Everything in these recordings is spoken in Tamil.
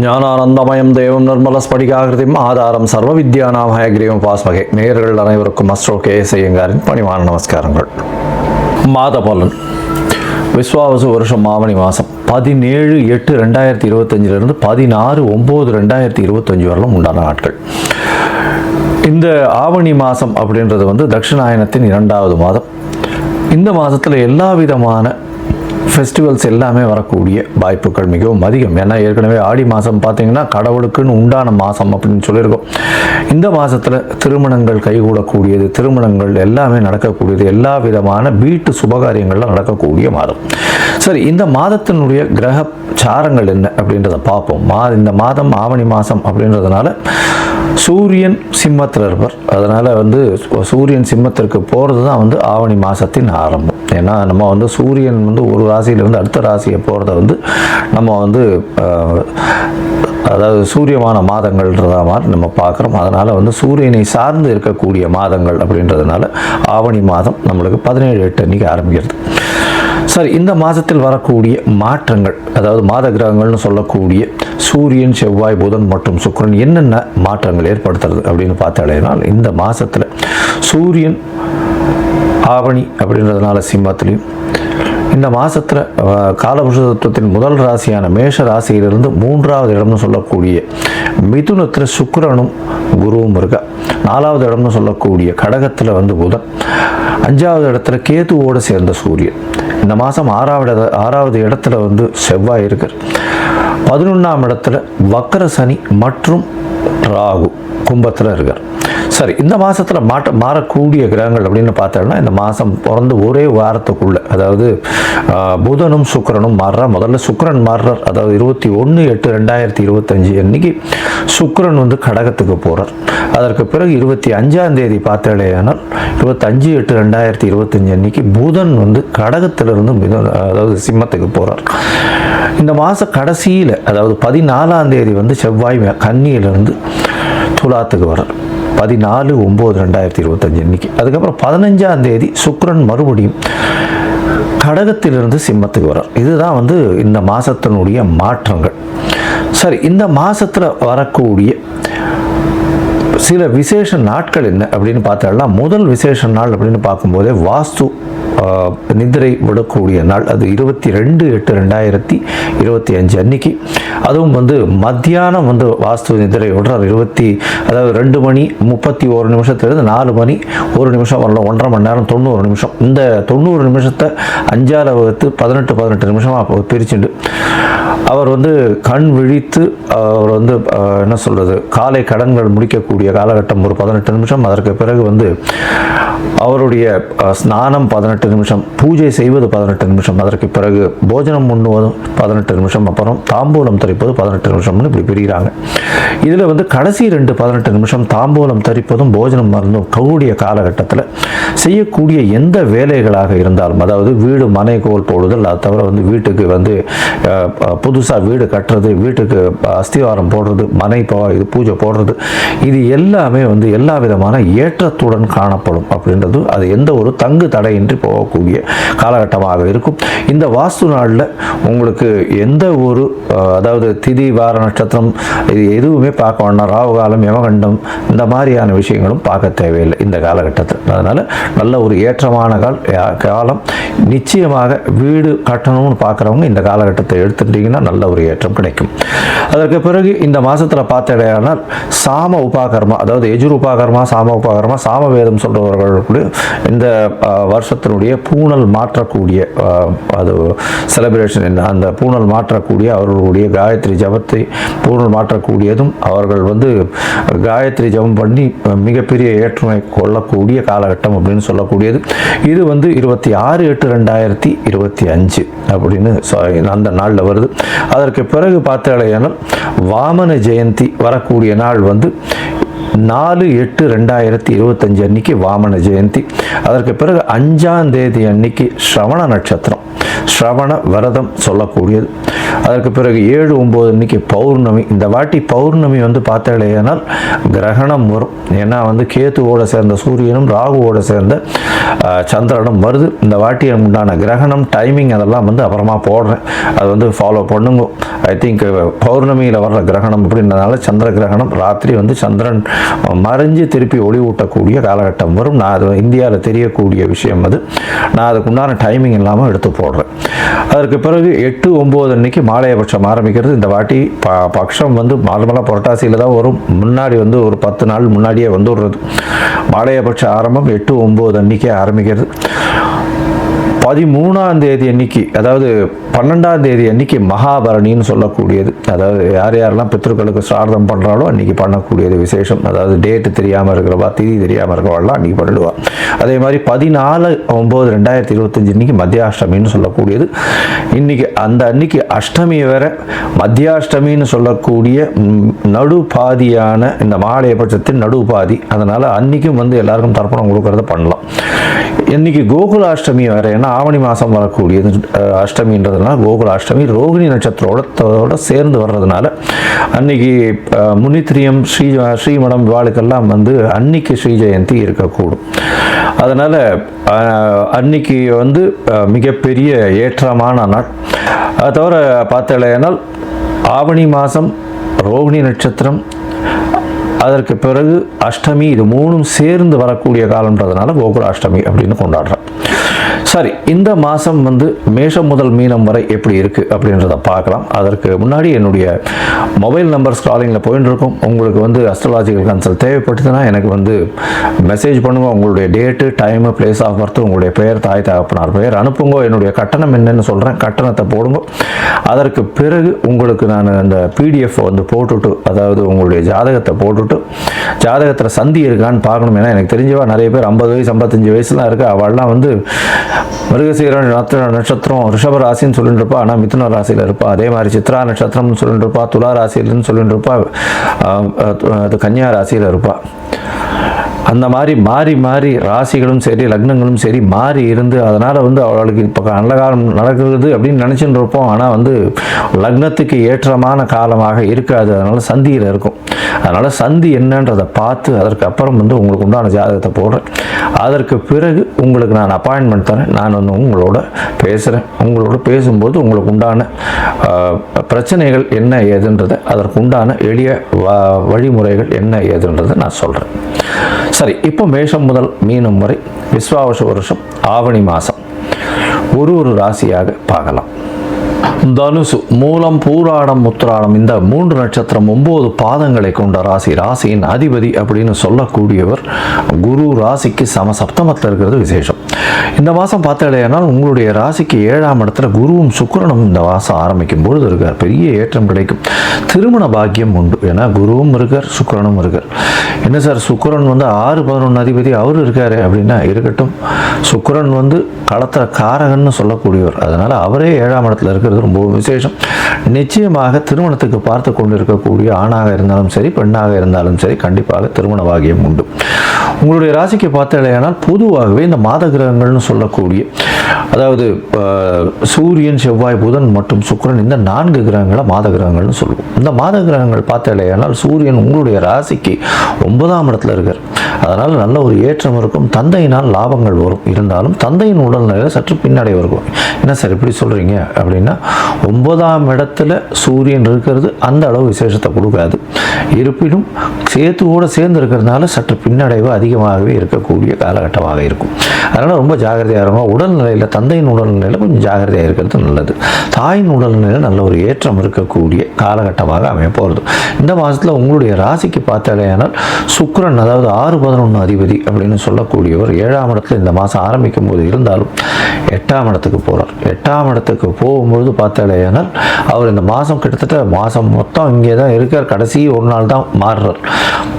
ஞானானந்தமயம் தேவம் நிர்மலஸ்படிகாகிருதிம் ஆதாரம் சர்வ வித்யானாம் ஹயக்ரீவம் பாஸ்மகே. நேயர்கள் அனைவருக்கும் அஸ்ட்ரோ கேஎஸ் ஐயங்காரின் பணிவான நமஸ்காரங்கள். மாத பலன். விஸ்வாவசு வருஷம் ஆவணி மாதம் 17/8/2025 16/9/2025 வரலும் உண்டான நாட்கள். இந்த ஆவணி மாதம் அப்படின்றது தட்சிணாயனத்தின் 2வது மாதம். இந்த மாதத்தில் எல்லா விதமான ஃபெஸ்டிவல்ஸ் எல்லாமே வரக்கூடிய வாய்ப்புகள் மிகவும் அதிகம். ஏன்னா ஏற்கனவே ஆடி மாதம் பார்த்திங்கன்னா கடவுளுக்குன்னு உண்டான மாதம் அப்படின்னு சொல்லியிருக்கோம். இந்த மாதத்தில் திருமணங்கள் கைகூடக்கூடியது, திருமணங்கள் எல்லாமே நடக்கக்கூடியது, எல்லா விதமான வீட்டு சுபகாரியங்கள்லாம் நடக்கக்கூடிய மாதம். சரி, இந்த மாதத்தினுடைய கிரக சாரங்கள் என்ன அப்படின்றத பார்ப்போம். இந்த மாதம் ஆவணி மாதம் அப்படின்றதுனால சூரியன் சிம்மத்தில் இருப்பார். அதனால் சூரியன் சிம்மத்திற்கு போகிறது தான் ஆவணி மாதத்தின் ஆரம்பம். ஏன்னா நம்ம சூரியன் ஒரு ராசியிலிருந்து அடுத்த ராசியை போகிறத நம்ம அதாவது சூரியமான மாதங்கள்ன்றத மாதிரி நம்ம பார்க்குறோம். அதனால் சூரியனை சார்ந்து இருக்கக்கூடிய மாதங்கள் அப்படின்றதுனால ஆவணி மாதம் நம்மளுக்கு 17/8 அன்றைக்கி ஆரம்பிக்கிறது. சரி, இந்த மாதத்தில் வரக்கூடிய மாற்றங்கள், அதாவது மாத கிரகங்கள்னு சொல்லக்கூடிய சூரியன், செவ்வாய், புதன் மற்றும் சுக்கிரன் என்னென்ன மாற்றங்கள் ஏற்படுத்துறது அப்படின்னு பார்த்தாலேனால், இந்த மாதத்தில் சூரியன் ஆவணி அப்படின்றதுனால சிம்மத்திலையும், இந்த மாதத்தில் காலபுருஷ தத்துவத்தின் முதல் ராசியான மேஷ ராசியிலிருந்து 3வது இடம்னு சொல்லக்கூடிய மிதுனத்தில் சுக்கிரனும் குருவும் இருக்கா. 4வது இடம்னு சொல்லக்கூடிய கடகத்தில் புதன், 5வது இடத்துல கேதுவோடு சேர்ந்த சூரியன். இந்த மாதம் 6வது இடத்துல செவ்வாய் இருக்கார். 11ஆம் இடத்துல வக்கர சனி மற்றும் ராகு கும்பத்தில் இருக்கார். சரி, இந்த மாதத்தில் மாறக்கூடிய கிரகங்கள் அப்படின்னு பார்த்தோம்னா, இந்த மாதம் பிறந்து ஒரே வாரத்துக்குள்ளே, அதாவது புதனும் சுக்கிரனும் மாறுறார். முதல்ல சுக்கிரன் மாறுறார். அதாவது 21/8/2025 அன்னைக்கு சுக்கிரன் கடகத்துக்கு போகிறார். அதற்கு பிறகு 25ஆம் தேதி பார்த்தாலேயானால் 25/8/2025 அன்னைக்கு புதன் கடகத்திலிருந்து அதாவது சிம்மத்துக்கு போகிறார். இந்த மாத கடைசியில், அதாவது 14ஆம் தேதி செவ்வாய் கன்னியிலிருந்து துலாத்துக்கு வர்றார் 14/9/2025 அன்னைக்கு. அதுக்கப்புறம் 15ஆம் தேதி சுக்கிரன் மறுபடியும் கடகத்திலிருந்து சிம்மத்துக்கு வர்றார். இதுதான் இந்த மாதத்தினுடைய மாற்றங்கள். சரி, இந்த மாதத்தில் வரக்கூடிய சில விசேஷ நாட்கள் என்ன அப்படின்னு பார்த்தாலும், முதல் விசேஷ நாள் அப்படின்னு பார்க்கும்போதே வாஸ்து நிதிரை விடக்கூடிய நாள். அது 22/8/2025 அன்னைக்கு. அதுவும் மத்தியானம் வாஸ்து நிதிரை விடுறார். அதாவது 2 மணி 31 நிமிஷத்துலேருந்து 4 மணி 1 நிமிஷம் வரலாம், 1.5 மணி நேரம் 90 நிமிஷம். இந்த 90 நிமிஷத்தை 5ஆல் வகுத்து 18 நிமிஷமாக பிரிச்சுட்டு அவர் கண் விழித்து அவர் என்ன சொல்கிறது, காலை கடன்கள் முடிக்கக்கூடிய காலகட்டம் ஒரு 18 நிமிஷம். அதற்கு பிறகு அவருடைய ஸ்நானம் 18 நிமிஷம், பூஜை செய்வது 18 நிமிஷம், அதற்கு பிறகு போஜனம் உண்ணுவதும் 18 நிமிஷம், அப்புறம் தாம்பூலம் தரிப்பது 18 நிமிஷம்னு இப்படி பிரிகிறாங்க. இதில் கடைசி 18 நிமிஷம் தாம்பூலம் தரிப்பதும் போஜனம் மருந்தும் கூடிய காலகட்டத்தில் செய்யக்கூடிய எந்த வேலைகளாக இருந்தாலும், அதாவது வீடு மனை கோல் போடுதல், அது தவிர வீட்டுக்கு புதுசாக வீடு கட்டுறது, வீட்டுக்கு அஸ்திவாரம் போடுறது, மனை இது பூஜை போடுறது, இது எல்லாமே எல்லா விதமான ஏற்றத்துடன் காணப்படும் அப்படின்றது. அது எந்த ஒரு தங்கு தடையின்றி போகக்கூடிய காலகட்டமாக இருக்கும். இந்த வாஸ்து நாளில் உங்களுக்கு எந்த ஒரு அதாவது திதி வார நட்சத்திரம் இது எதுவுமே பார்க்க வேண்டாம். ராகு காலம், யமகண்டம் இந்த மாதிரியான விஷயங்களும் பார்க்க தேவையில்லை இந்த காலகட்டத்தில். அதனால் நல்ல ஒரு ஏற்றமான காலம். நிச்சயமாக வீடு கட்டணும்னு பார்க்குறவங்க இந்த காலகட்டத்தை எடுத்துட்டிங்கன்னா நல்ல ஒரு ஏற்றம் கிடைக்கும். அதற்கு பிறகு இந்த மாதத்தில் பார்த்தடையானால் சாம உபாகர்மா, அதாவது எஜுர் உபாகர்மா, சாம உபாகர்மா, சாமவேதம் சொல்கிறவர்களுக்கு இந்த வருஷத்தினுடைய பூணல் மாற்றக்கூடிய அது செலிப்ரேஷன் என்ன, அந்த பூணல் மாற்றக்கூடிய அவர்களுடைய காயத்ரி ஜபத்தை பூணல் மாற்றக்கூடியதும், அவர்கள் காயத்ரி ஜபம் பண்ணி மிகப்பெரிய ஏற்றுமை கொள்ளக்கூடிய காலகட்டம் அப்படின்னு சொல்லக்கூடியது. இது 26/8/2025 அப்படின்னு அந்த நாளில் வருது. அதற்கு பிறகு பார்த்தாலேயானால் வாமன ஜெயந்தி வரக்கூடிய நாள் 4/8/2025 அன்னைக்கு வாமன ஜெயந்தி. அதற்கு பிறகு 5ஆம் தேதி அன்னைக்கு ஸ்ரவண நட்சத்திரம். ஸ்ரவண விரதம் சொல்லக்கூடியது. அதற்கு பிறகு 7-9 அன்னைக்கு பௌர்ணமி. இந்த வாட்டி பௌர்ணமி வந்து பார்த்தாலேனால் கிரகணம் வரும். ஏன்னா வந்து கேத்துவோட சேர்ந்த சூரியனும் ராகுவோட சேர்ந்த சந்திரனும் வருது. இந்த வாட்டி உண்டான கிரகணம் டைமிங் அதெல்லாம் வந்து அப்புறமா போடுறேன், அது வந்து ஃபாலோ பண்ணுங்க. ஐ திங்க் பௌர்ணமியில் வர்ற கிரகணம் அப்படின்றதுனால சந்திர கிரகணம் ராத்திரி வந்து சந்திரன் மறைஞ்சு திருப்பி ஒளி ஊட்டக்கூடிய காலகட்டம் வரும். நான் அது இந்தியாவில் தெரியக்கூடிய விஷயம், அது நான் அதுக்கு உண்டான டைமிங் இல்லாமல் எடுத்து போடுறேன். அதற்கு பிறகு 8-9 அன்னைக்கு மாலையபட்சம் ஆரம்பிக்கிறது. இந்த வாட்டி பட்சம் வந்து நார்மலாக புரட்டாசியில் தான் வரும், முன்னாடி வந்து ஒரு 10 நாள் முன்னாடியே வந்துடுறது. மாலையபட்ச ஆரம்பம் 8-9 அன்னைக்கே ஆரம்பிக்கிறது. 13ஆம் தேதி அன்னைக்கு, அதாவது 12ஆம் தேதி அன்னைக்கு மகாபரணின்னு சொல்லக்கூடியது. அதாவது யார் யாரெல்லாம் பித்ருக்களுக்கு சிரார்த்தம் பண்ணுறாலோ அன்றைக்கி பண்ணக்கூடியது விசேஷம். அதாவது டேட்டு தெரியாமல் இருக்கிறவா, திதி தெரியாமல் இருக்கிறவாள்லாம் அன்றைக்கி பண்ணிடுவா. அதே மாதிரி 14/9/2025 அன்றைக்கி மத்தியாஷ்டமின்னு சொல்லக்கூடியது. இன்றைக்கி அந்த அன்னைக்கு அஷ்டமி வேற, மத்தியாஷ்டமின்னு சொல்லக்கூடிய நடுபாதியான இந்த மாலையபட்சத்தின் நடுபாதி. அதனால் அன்றைக்கும் வந்து எல்லாருக்கும் தர்ப்பணம் கொடுக்கறத பண்ணலாம். இன்றைக்கி கோகுலாஷ்டமி வேறு, ஏன்னா ஆவணி மாதம் வரக்கூடியது அஷ்டமின்றதுனால கோகுலாஷ்டமி ரோகிணி நட்சத்திரோட சேர்ந்து வர்றதுனால அன்னைக்கு முனித்திரியம் ஸ்ரீமடம் விவாளுக்கெல்லாம் வந்து அன்னைக்கு ஸ்ரீ ஜெயந்தி இருக்கக்கூடும். அதனால் அன்னைக்கு வந்து மிகப்பெரிய ஏற்றமான நாள். அது தவிர பார்த்தலையானால் ஆவணி மாதம் ரோகிணி நட்சத்திரம், அதற்கு பிறகு அஷ்டமி, இது மூணும் சேர்ந்து வரக்கூடிய காலம்ன்றதுனால கோகுலாஷ்டமி அப்படின்னு கொண்டாடுறோம். சரி, இந்த மாதம் வந்து மேஷம் முதல் மீனம் வரை எப்படி இருக்குது அப்படின்றத பார்க்கலாம். அதற்கு முன்னாடி என்னுடைய மொபைல் நம்பர் ஸ்க்ராலிங்கில் போயின்னு இருக்கும். உங்களுக்கு வந்து அஸ்ட்ராலாஜிக்கல் கன்சல்ட் தேவைப்பட்டுதுன்னா எனக்கு வந்து மெசேஜ் பண்ணுங்க. உங்களுடைய date, time, place of birth, உங்களுடைய பெயர், தாய் தகப்பனார் பெயர் அனுப்புங்க. என்னுடைய கட்டணம் என்னன்னு சொல்கிறேன், கட்டணத்தை போடுங்க. அதற்கு பிறகு உங்களுக்கு நான் அந்த பிடிஎஃப் வந்து போட்டுவிட்டு, அதாவது உங்களுடைய ஜாதகத்தை போட்டுவிட்டு, ஜாதகத்தில் சந்தி இருக்கான்னு பார்க்கணும். ஏன்னா எனக்கு தெரிஞ்சவா நிறைய பேர் 50 வயசு 55 வயசுலாம் இருக்குது. அவள்லாம் வந்து மிருகசீர நட்சத்திரம் ரிஷப ராசின்னு சொல்லிட்டு இருப்பா, ஆனால் மிதுன ராசியில் இருப்பா. அதே மாதிரி சித்ரா நட்சத்திரம்னு சொல்லிட்டு இருப்பா, துலா ராசியில்னு சொல்லிட்டு இருப்பா, அது கன்னியா ராசியில் இருப்பா. அந்த மாதிரி மாறி மாறி ராசிகளும் சரி லக்னங்களும் சரி மாறி இருந்து, அதனால் வந்து அவளுக்கு இப்போ நல்ல காலம் நடக்கிறது அப்படின்னு நினச்சிட்டு இருப்போம். ஆனால் வந்து லக்னத்துக்கு ஏற்றமான காலமாக இருக்காது. அதனால் சந்தியில் இருக்கும். அதனால் சந்தி என்னன்றதை பார்த்து அதற்கு அப்புறம் வந்து உங்களுக்கு உண்டான ஜாதகத்தை போடுறேன். அதற்கு பிறகு உங்களுக்கு நான் அப்பாயின்மெண்ட் தரேன். நான் வந்து உங்களோட பேசுகிறேன். உங்களோட பேசும்போது உங்களுக்கு உண்டான பிரச்சனைகள் என்ன ஏதுன்றதை, அதற்கு உண்டான எளிய வழிமுறைகள் என்ன ஏதுன்றதை நான் சொல்கிறேன். சரி, இப்போ மேஷம் முதல் மீனம் வரை விஸ்வாவச வருஷம் ஆவணி மாதம் ஒரு ராசியாக பார்க்கலாம். தனுசு, மூலம், பூராடம், உத்திராடம் இந்த 3 நட்சத்திரம் 9 பாதங்களை கொண்ட ராசி. ராசியின் அதிபதி அப்படின்னு சொல்லக்கூடியவர் குரு. ராசிக்கு சப்தமத்தில் இருக்கிறது விசேஷம். இந்த மாதம் பார்த்தாலேனால் உங்களுடைய ராசிக்கு 7ஆம் இடத்துல குருவும் சுக்கிரனும் இந்த மாதம் ஆரம்பிக்கும் பொழுது இருக்கார். பெரிய ஏற்றம் கிடைக்கும். திருமண பாக்கியம் உண்டு. ஏன்னா குருவும் இருக்கார், சுக்கிரனும் இருக்கார். என்ன சார், சுக்கிரன் வந்து 6-11 அதிபதி அவர் இருக்காரு அப்படின்னா, இருக்கட்டும். சுக்கிரன் வந்து களத்திர காரகன்னு சொல்லக்கூடியவர். அதனால் அவரே 7ஆம் இடத்துல இருக்கிறது ரொம்ப விசேஷம். நிச்சயமாக திருமணத்துக்கு பார்த்து கொண்டு இருக்கக்கூடிய ஆணாக இருந்தாலும் சரி பெண்ணாக இருந்தாலும் சரி கண்டிப்பாக திருமண பாக்கியம் உண்டு. உங்களுடைய ராசிக்கு பார்த்தாலேயானால் பொதுவாகவே இந்த மாத கிரகங்கள்னு சொல்லக்கூடிய, அதாவது சூரியன், செவ்வாய், புதன் மற்றும் சுக்கிரன், இந்த 4 கிரகங்களை மாத கிரகங்கள்னு சொல்லுவோம். இந்த மாத கிரகங்கள் பார்த்தாலேயானால் சூரியன் உங்களுடைய ராசிக்கு 9ஆம் இடத்துல இருக்கார். அதனால் நல்ல ஒரு ஏற்றம் இருக்கும். தந்தையினால் லாபங்கள் வரும். இருந்தாலும் தந்தையின் உடல்நிலையில் சற்று பின்னடைவு இருக்கும். என்ன சார் இப்படி சொல்கிறீங்க அப்படின்னா, 9ஆம் இடத்துல சூரியன் இருக்கிறது அந்த அளவு விசேஷத்தை கொடுக்காது. இருப்பினும் சேத்துவோடு சேர்ந்து இருக்கிறதுனால சற்று பின்னடைவு அதிகமாகவே இருக்கக்கூடிய காலகட்டமாக இருக்கும். அதனால் ரொம்ப ஜாகிரதையாக இருக்கும். உடல்நிலையில், தந்தையின் உடல்நிலையில் கொஞ்சம் ஜாகிரதையாக இருக்கிறது நல்லது. தாயின் உடல்நிலையில் நல்ல ஒரு ஏற்றம் இருக்கக்கூடிய காலகட்டமாக அமைய போகிறது. இந்த மாதத்தில் உங்களுடைய ராசிக்கு பார்த்தாலேயானால் சுக்கிரன், அதாவது 6-11 அதிபதி அப்படின்னு சொல்லக்கூடியவர் 7ஆம் இடத்துல இந்த மாதம் ஆரம்பிக்கும் போது இருந்தாலும் 8ஆம் இடத்துக்கு போகிறார். 8ஆம் இடத்துக்கு போகும்பொழுது பார்த்தாலேயானால் அவர் இந்த மாதம் கிட்டத்தட்ட மாதம் மொத்தம் இங்கே தான் இருக்கார். கடைசி ஒரு நாள் நாள் தான் மாறுறார்.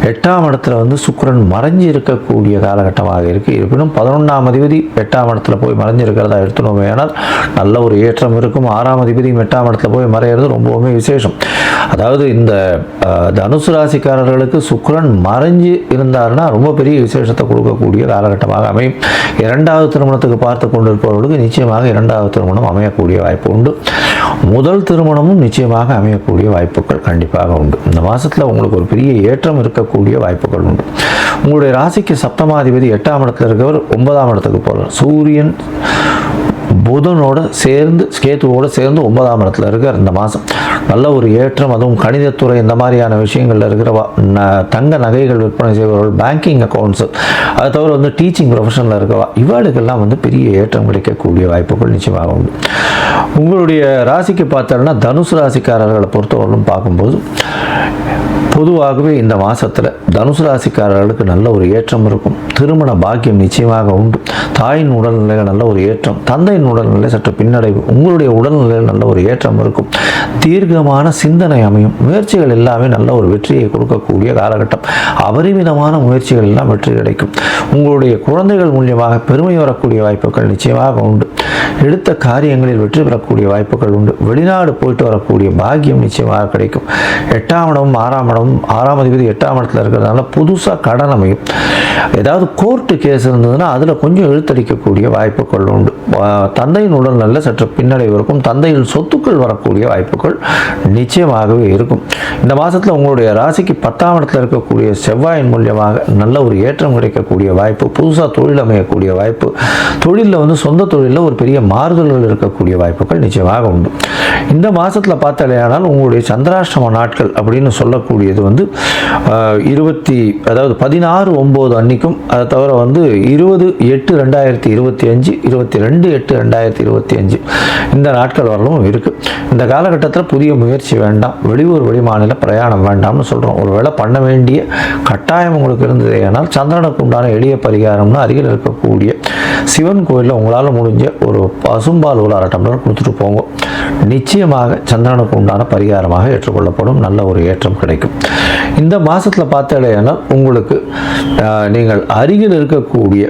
8ஆம் இடத்துல வந்து சுக்கிரன் மறைஞ்சு இருக்கக்கூடிய காலகட்டமாக இருக்குது. இருப்பினும் 11ஆம் அதிபதி 8ஆம் இடத்துல போய் மறைஞ்சிருக்கிறதா எடுத்துனோமே ஆனால் நல்ல ஒரு ஏற்றம் இருக்கும். 6ஆம் அதிபதியும் 8ஆம் இடத்துல போய் மறையிறது ரொம்பவுமே விசேஷம். அதாவது இந்த தனுசு ராசிக்காரர்களுக்கு சுக்கிரன் மறைஞ்சு இருந்தாருன்னா ரொம்ப பெரிய விசேஷத்தை கொடுக்கக்கூடிய காலகட்டமாக அமையும். 2வது திருமணத்துக்கு பார்த்து கொண்டிருப்பவர்களுக்கு நிச்சயமாக 2வது திருமணம் அமையக்கூடிய வாய்ப்பு உண்டு. முதல் திருமணமும் நிச்சயமாக அமையக்கூடிய வாய்ப்புகள் கண்டிப்பாக உண்டு. இந்த மாதத்தில் உங்களுக்கு ஒரு பெரிய ஏற்றம் இருக்கக்கூடிய வாய்ப்புகள் உண்டு. உங்களுடைய ராசிக்கு சப்தமாதிபதி 8ஆம் இடத்துல இருக்கவர் 9ஆம் இடத்துக்கு போகிறார். சூரியன் புதனோட சேர்ந்து கேத்துவோடு சேர்ந்து 9ஆம் இடத்துல இருக்கார். இந்த மாதம் நல்ல ஒரு ஏற்றம். அதுவும் கணிதத்துறை இந்த மாதிரியான விஷயங்களில் இருக்கிற தங்க நகைகள் விற்பனை செய்பவர்கள், பேங்கிங் அக்கௌண்ட்ஸு, அதை தவிர வந்து டீச்சிங் ப்ரொஃபஷனில் இருக்கவா இவாளுக்கெல்லாம் வந்து பெரிய ஏற்றம் கிடைக்கக்கூடிய வாய்ப்புகள் நிச்சயமாக உண்டு. உங்களுடைய ராசிக்கு பார்த்தோம்னா தனுசு ராசிக்காரர்களை பொறுத்தவரையிலும் பார்க்கும்போது பொதுவாகவே இந்த மாதத்தில் தனுசு ராசிக்காரர்களுக்கு நல்ல ஒரு ஏற்றம் இருக்கும். திருமண பாக்கியம் நிச்சயமாக உண்டு. தாயின் உடல்நிலையில் நல்ல ஒரு ஏற்றம், தந்தையின் உடல்நிலை சற்று பின்னடைவு, உங்களுடைய உடல்நிலையில் நல்ல ஒரு ஏற்றம் இருக்கும். தீர்க்கமான சிந்தனை அமையும். முயற்சிகள் எல்லாமே நல்ல ஒரு வெற்றியை கொடுக்கக்கூடிய காலகட்டம். அபரிமிதமான முயற்சிகள் எல்லாம் வெற்றி கிடைக்கும். உங்களுடைய குழந்தைகள் மூலியமாக பெருமை வரக்கூடிய வாய்ப்புகள் நிச்சயமாக உண்டு. எடுத்த காரியங்களில் வெற்றி பெறக்கூடிய வாய்ப்புகள் உண்டு. வெளிநாடு போயிட்டு வரக்கூடிய பாக்கியம் நிச்சயமாக கிடைக்கும். 8ஆம் இடமும் 6ஆம் இடமும் 6ஆம் அதிபதி 8ஆம் இடத்துல இருக்கிறதுனால புதுசாக கடன் அமையும். ஏதாவது கோர்ட்டு கேஸ் இருந்ததுன்னா அதில் கொஞ்சம் இழுத்தடிக்கக்கூடிய வாய்ப்புகள் உண்டு. தந்தையின் உடல்நல சற்று பின்னடைவு இருக்கும். தந்தையில் சொத்துக்கள் வரக்கூடிய வாய்ப்புகள் நிச்சயமாகவே இருக்கும். இந்த மாதத்தில் உங்களுடைய ராசிக்கு 10ஆம் இடத்துல இருக்கக்கூடிய செவ்வாயின் மூலியமாக நல்ல ஒரு ஏற்றம் கிடைக்கக்கூடிய வாய்ப்பு, புதுசாக தொழில் அமையக்கூடிய வாய்ப்பு, தொழிலில் வந்து சொந்த தொழிலில் ஒரு பெரிய மாறுதல்கள் இருக்கக்கூடிய வாய்ப்புகள் நிச்சயமாக உண்டு. இந்த மாதத்தில் பார்த்தாலேயானால் உங்களுடைய சந்திராஷ்டம நாட்கள் அப்படின்னு சொல்லக்கூடியது வந்து 16/9 அன்னைக்கும், அதை தவிர வந்து 20/8/2025, 22/8/2025 இந்த நாட்கள் வரலும் இருக்குது. இந்த காலகட்டத்தில் புதிய முயற்சி வேண்டாம், வெளியூர் வெளிமாநில பிரயாணம் வேண்டாம்னு சொல்கிறோம். ஒரு வேளை பண்ண வேண்டிய கட்டாயம் உங்களுக்கு இருந்தது ஆனால் சந்திரனுக்கு உண்டான எளிய பரிகாரம்னு அருகில் இருக்கக்கூடிய சிவன் கோயிலில் உங்களால் முடிஞ்ச ஒரு பசும்பால் ஒரு 1/2 டம்ளர் கொடுத்துட்டு போங்க. நிச்சயமாக சந்திரனுக்கு உண்டான பரிகாரமாக ஏற்றுக்கொள்ளப்படும். நல்ல ஒரு ஏற்றம் கிடைக்கும். இந்த மாதத்தில் பார்த்தாலேயானால் உங்களுக்கு நீங்கள் அருகில் இருக்கக்கூடிய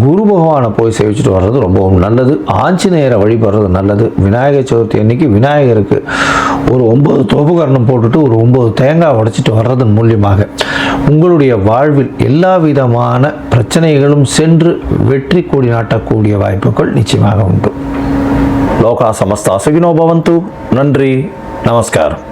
குரு பகவானை போய் சேவிச்சுட்டு வர்றது ரொம்பவும் நல்லது. ஆஞ்சநேயரை வழிபடுறது நல்லது. விநாயகர் சதுர்த்தி அன்னைக்கு விநாயகருக்கு ஒரு 9 தோப்புகரணம் போட்டுட்டு ஒரு 9 தேங்காய் உடைச்சிட்டு வர்றதன் மூலியமாக உங்களுடைய வாழ்வில் எல்லா விதமான பிரச்சனைகளும் சென்று வெற்றி கொடி நாட்டக்கூடிய வாய்ப்புகள் நிச்சயமாக உண்டு. லோகா சமஸ்தா சுகினோ பவந்து. நன்றி, நமஸ்காரம்.